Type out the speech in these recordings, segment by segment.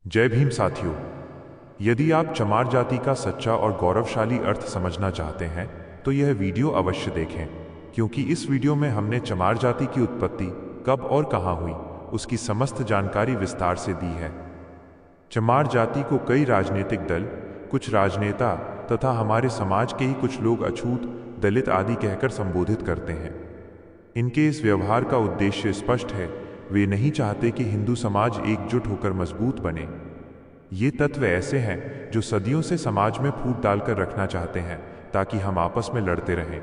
जय भीम साथियों। यदि आप चमार जाति का सच्चा और गौरवशाली अर्थ समझना चाहते हैं तो यह वीडियो अवश्य देखें, क्योंकि इस वीडियो में हमने चमार जाति की उत्पत्ति कब और कहां हुई उसकी समस्त जानकारी विस्तार से दी है। चमार जाति को कई राजनीतिक दल, कुछ राजनेता तथा हमारे समाज के ही कुछ लोग अछूत, दलित आदि कहकर संबोधित करते हैं। इनके इस व्यवहार का उद्देश्य स्पष्ट है। वे नहीं चाहते कि हिंदू समाज एकजुट होकर मजबूत बने। ये तत्व ऐसे हैं जो सदियों से समाज में फूट डालकर रखना चाहते हैं ताकि हम आपस में लड़ते रहें।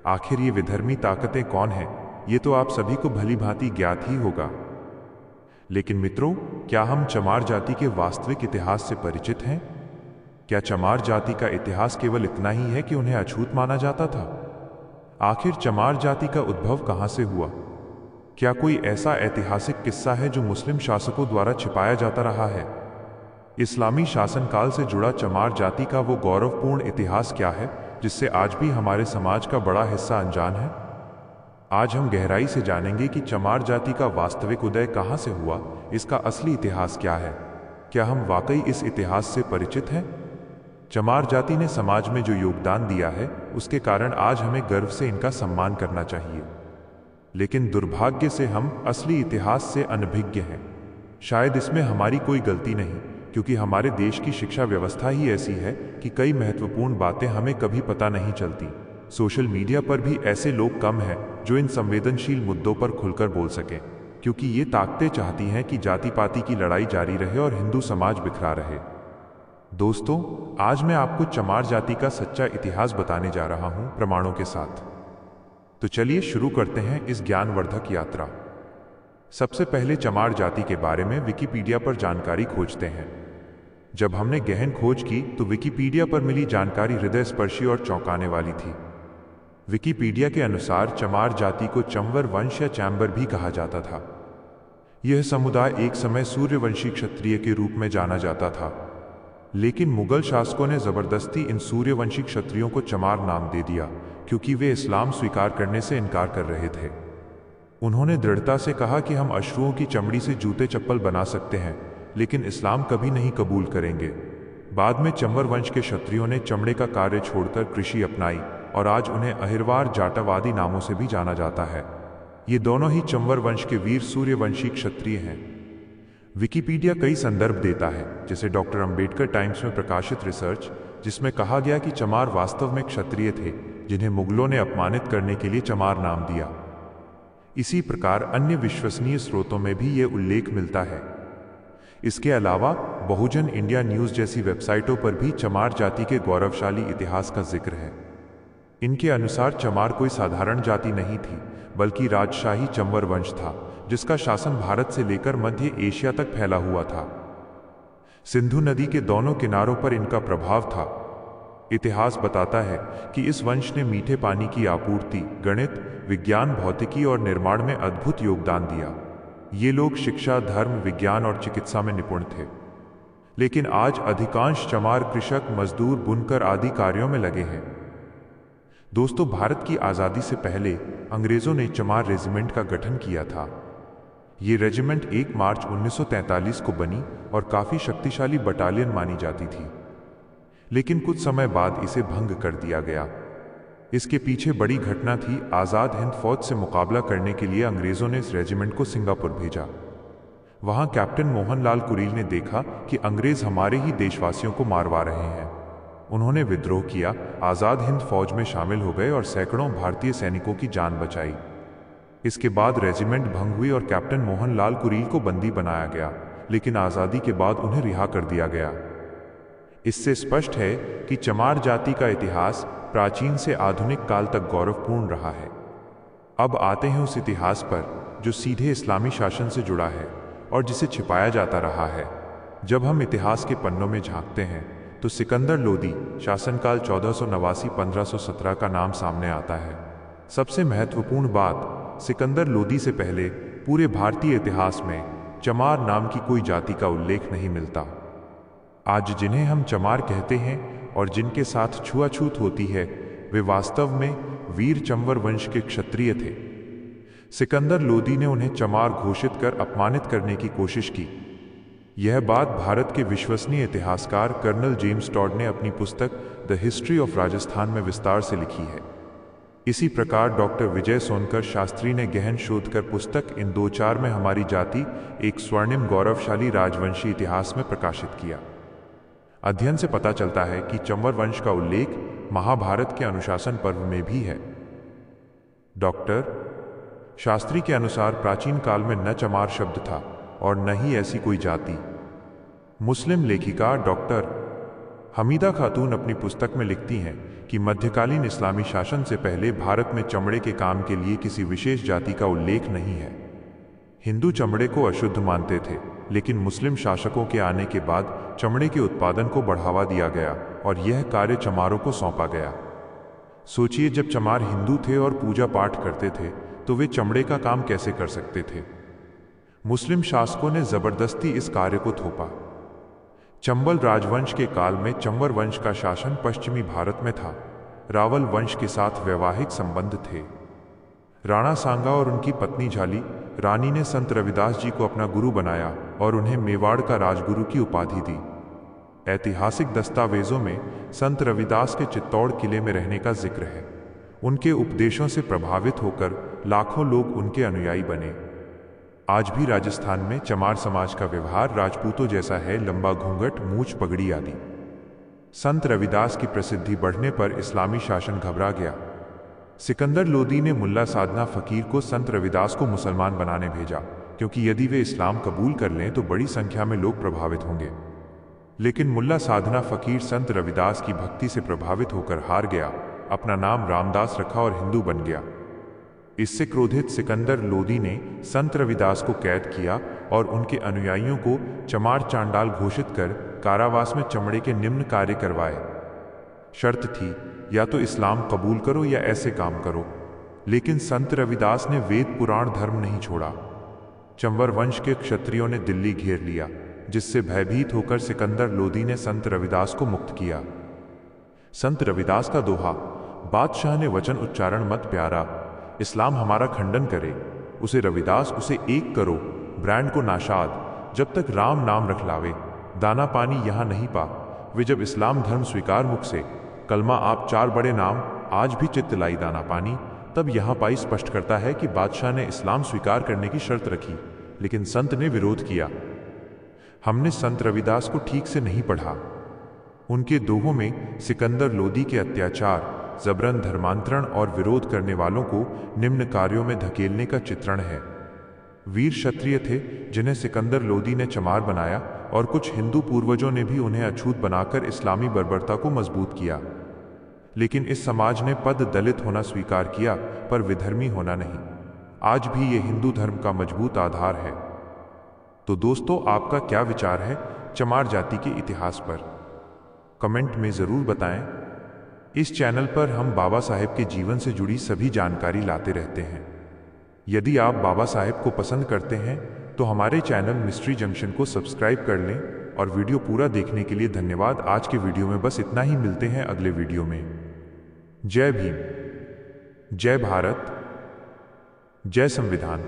आखिर ये विधर्मी ताकतें कौन हैं, ये तो आप सभी को भली भांति ज्ञात ही होगा। लेकिन मित्रों, क्या हम चमार जाति के वास्तविक इतिहास से परिचित हैं? क्या चमार जाति का इतिहास केवल इतना ही है कि उन्हें अछूत माना जाता था? आखिर चमार जाति का उद्भव कहां से हुआ? क्या कोई ऐसा ऐतिहासिक किस्सा है जो मुस्लिम शासकों द्वारा छिपाया जाता रहा है? इस्लामी शासनकाल से जुड़ा चमार जाति का वो गौरवपूर्ण इतिहास क्या है जिससे आज भी हमारे समाज का बड़ा हिस्सा अनजान है? आज हम गहराई से जानेंगे कि चमार जाति का वास्तविक उदय कहां से हुआ, इसका असली इतिहास क्या है। क्या हम वाकई इस इतिहास से परिचित हैं? चमार जाति ने समाज में जो योगदान दिया है उसके कारण आज हमें गर्व से इनका सम्मान करना चाहिए। लेकिन दुर्भाग्य से हम असली इतिहास से अनभिज्ञ हैं। शायद इसमें हमारी कोई गलती नहीं, क्योंकि हमारे देश की शिक्षा व्यवस्था ही ऐसी है कि कई महत्वपूर्ण बातें हमें कभी पता नहीं चलती। सोशल मीडिया पर भी ऐसे लोग कम हैं जो इन संवेदनशील मुद्दों पर खुलकर बोल सकें, क्योंकि ये ताकतें चाहती हैं कि जाति पाति की लड़ाई जारी रहे और हिंदू समाज बिखरा रहे। दोस्तों, आज मैं आपको चमार जाति का सच्चा इतिहास बताने जा रहा हूं, प्रमाणों के साथ। तो चलिए शुरू करते हैं इस ज्ञानवर्धक यात्रा। सबसे पहले चमार जाति के बारे में विकिपीडिया पर जानकारी खोजते हैं। जब हमने गहन खोज की तो विकिपीडिया पर मिली जानकारी हृदयस्पर्शी और चौंकाने वाली थी। विकिपीडिया के अनुसार चमार जाति को चंवर वंश या चैम्बर भी कहा जाता था। यह समुदाय एक समय सूर्यवंशी क्षत्रिय के रूप में जाना जाता था, लेकिन मुगल शासकों ने जबरदस्ती इन सूर्यवंशी क्षत्रियों को चमार नाम दे दिया, क्योंकि वे इस्लाम स्वीकार करने से इनकार कर रहे थे। उन्होंने दृढ़ता से कहा कि हम अश्रुओं की चमड़ी से जूते चप्पल बना सकते हैं, लेकिन इस्लाम कभी नहीं कबूल करेंगे। बाद में चंवर वंश के क्षत्रियों ने चमड़े का कार्य छोड़कर कृषि अपनाई और आज उन्हें अहिरवार जाटावादी नामों से भी जाना जाता है। ये दोनों ही चंवर वंश के वीर सूर्यवंशी क्षत्रिय हैं। विकिपीडिया कई संदर्भ देता है, जैसे डॉक्टर अंबेडकर टाइम्स में प्रकाशित रिसर्च, जिसमें कहा गया कि चमार वास्तव में क्षत्रिय थे जिन्हें मुगलों ने अपमानित करने के लिए चमार नाम दिया। इसी प्रकार अन्य विश्वसनीय स्रोतों में भी यह उल्लेख मिलता है। इसके अलावा बहुजन इंडिया न्यूज़ जैसी वेबसाइटों पर भी चमार जाति के गौरवशाली इतिहास का जिक्र है। इनके अनुसार चमार कोई साधारण जाति नहीं थी, बल्कि राजशाही चंवर वंश था, जिसका शासन भारत से लेकर मध्य एशिया तक फैला हुआ था। सिंधु नदी के दोनों किनारों पर इनका प्रभाव था। इतिहास बताता है कि इस वंश ने मीठे पानी की आपूर्ति, गणित, विज्ञान, भौतिकी और निर्माण में अद्भुत योगदान दिया। ये लोग शिक्षा, धर्म, विज्ञान और चिकित्सा में निपुण थे। लेकिन आज अधिकांश चमार कृषक, मजदूर, बुनकर आदि कार्यों में लगे हैं। दोस्तों, भारत की आज़ादी से पहले अंग्रेजों ने चमार रेजिमेंट का गठन किया था। ये रेजिमेंट 1 मार्च 1943 को बनी और काफ़ी शक्तिशाली बटालियन मानी जाती थी, लेकिन कुछ समय बाद इसे भंग कर दिया गया। इसके पीछे बड़ी घटना थी। आज़ाद हिंद फौज से मुकाबला करने के लिए अंग्रेज़ों ने इस रेजिमेंट को सिंगापुर भेजा। वहाँ कैप्टन मोहनलाल कुरील ने देखा कि अंग्रेज़ हमारे ही देशवासियों को मारवा रहे हैं। उन्होंने विद्रोह किया, आज़ाद हिंद फौज में शामिल हो गए और सैकड़ों भारतीय सैनिकों की जान बचाई। इसके बाद रेजिमेंट भंग हुई और कैप्टन मोहनलाल कुरील को बंदी बनाया गया, लेकिन आज़ादी के बाद उन्हें रिहा कर दिया गया। इससे स्पष्ट है कि चमार जाति का इतिहास प्राचीन से आधुनिक काल तक गौरवपूर्ण रहा है। अब आते हैं उस इतिहास पर जो सीधे इस्लामी शासन से जुड़ा है और जिसे छिपाया जाता रहा है। जब हम इतिहास के पन्नों में झांकते हैं तो सिकंदर लोदी, शासनकाल 1489-1517 का नाम सामने आता है। सबसे महत्वपूर्ण बात, सिकंदर लोदी से पहले पूरे भारतीय इतिहास में चमार नाम की कोई जाति का उल्लेख नहीं मिलता। आज जिन्हें हम चमार कहते हैं और जिनके साथ छुआछूत होती है, वे वास्तव में वीर चंवर वंश के क्षत्रिय थे। सिकंदर लोदी ने उन्हें चमार घोषित कर अपमानित करने की कोशिश की। यह बात भारत के विश्वसनीय इतिहासकार कर्नल जेम्स टॉड ने अपनी पुस्तक द हिस्ट्री ऑफ राजस्थान में विस्तार से लिखी है। इसी प्रकार डॉक्टर विजय सोनकर शास्त्री ने गहन शोध कर पुस्तक इन दो चार में हमारी जाति एक स्वर्णिम गौरवशाली राजवंशी इतिहास में प्रकाशित किया। अध्ययन से पता चलता है कि चंवर वंश का उल्लेख महाभारत के अनुशासन पर्व में भी है। डॉक्टर शास्त्री के अनुसार प्राचीन काल में न चमार शब्द था और न ही ऐसी कोई जाति। मुस्लिम लेखिका डॉक्टर हमीदा खातून अपनी पुस्तक में लिखती हैं कि मध्यकालीन इस्लामी शासन से पहले भारत में चमड़े के काम के लिए किसी विशेष जाति का उल्लेख नहीं है। हिंदू चमड़े को अशुद्ध मानते थे, लेकिन मुस्लिम शासकों के आने के बाद चमड़े के उत्पादन को बढ़ावा दिया गया और यह कार्य चमारों को सौंपा गया। सोचिए, जब चमार हिंदू थे और पूजा पाठ करते थे तो वे चमड़े का काम कैसे कर सकते थे। मुस्लिम शासकों ने जबरदस्ती इस कार्य को थोपा। चंबल राजवंश के काल में चंवर वंश का शासन पश्चिमी भारत में था। रावल वंश के साथ वैवाहिक संबंध थे। राणा सांगा और उनकी पत्नी झाली रानी ने संत रविदास जी को अपना गुरु बनाया और उन्हें मेवाड़ का राजगुरु की उपाधि दी। ऐतिहासिक दस्तावेजों में संत रविदास के चित्तौड़ किले में रहने का जिक्र है। उनके उपदेशों से प्रभावित होकर लाखों लोग उनके अनुयायी बने। आज भी राजस्थान में चमार समाज का व्यवहार राजपूतों जैसा है, लंबा घूंघट, मूछ, पगड़ी आदि। संत रविदास की प्रसिद्धि बढ़ने पर इस्लामी शासन घबरा गया। सिकंदर लोदी ने मुल्ला साधना फकीर को संत रविदास को मुसलमान बनाने भेजा, क्योंकि यदि वे इस्लाम कबूल कर लें तो बड़ी संख्या में लोग प्रभावित होंगे। लेकिन मुल्ला साधना फकीर संत रविदास की भक्ति से प्रभावित होकर हार गया, अपना नाम रामदास रखा और हिंदू बन गया। इससे क्रोधित सिकंदर लोदी ने संत रविदास को कैद किया और उनके अनुयायियों को चमार चांडाल घोषित कर कारावास में चमड़े के निम्न कार्य करवाए। शर्त थी, या तो इस्लाम कबूल करो या ऐसे काम करो। लेकिन संत रविदास ने वेद पुराण धर्म नहीं छोड़ा। चंवर वंश के क्षत्रियों ने दिल्ली घेर लिया, जिससे भयभीत होकर सिकंदर लोदी ने संत रविदास को मुक्त किया। संत रविदास का दोहा, बादशाह ने वचन उच्चारण मत प्यारा, इस्लाम हमारा खंडन करे, उसे रविदास उसे एक करो, ब्रांड को नाशाद, जब तक राम नाम रख लावे, दाना पानी यहाँ नहीं पा। वे जब इस्लाम धर्म स्वीकार मुख से, कलमा आप चार बड़े नाम, आज भी चित्त लाई दाना पानी, तब यहाँ पाई स्पष्ट करता है कि बादशाह ने इस्लाम स्वीकार करने की शर्त रखी, लेकिन संत ने विरोध किया। हमने संत रविदास को ठीक से नहीं पढ़ा। उनके दोहों में सिकंदर लोदी के अत्याचार, जबरन धर्मांतरण और विरोध करने वालों को निम्न कार्यों में धकेलने का चित्रण है। वीर क्षत्रिय थे जिन्हें सिकंदर लोदी ने चमार बनाया और कुछ हिंदू पूर्वजों ने भी उन्हें अछूत बनाकर इस्लामी बर्बरता को मजबूत किया। लेकिन इस समाज ने पद दलित होना स्वीकार किया, पर विधर्मी होना नहीं। आज भी ये हिंदू धर्म का मजबूत आधार है। तो दोस्तों, आपका क्या विचार है चमार जाति के इतिहास पर? कमेंट में ज़रूर बताएं। इस चैनल पर हम बाबा साहेब के जीवन से जुड़ी सभी जानकारी लाते रहते हैं। यदि आप बाबा साहेब को पसंद करते हैं तो हमारे चैनल मिस्ट्री जंक्शन को सब्सक्राइब कर लें और वीडियो पूरा देखने के लिए धन्यवाद। आज के वीडियो में बस इतना ही, मिलते हैं अगले वीडियो में। जय भीम, जय भारत, जय संविधान।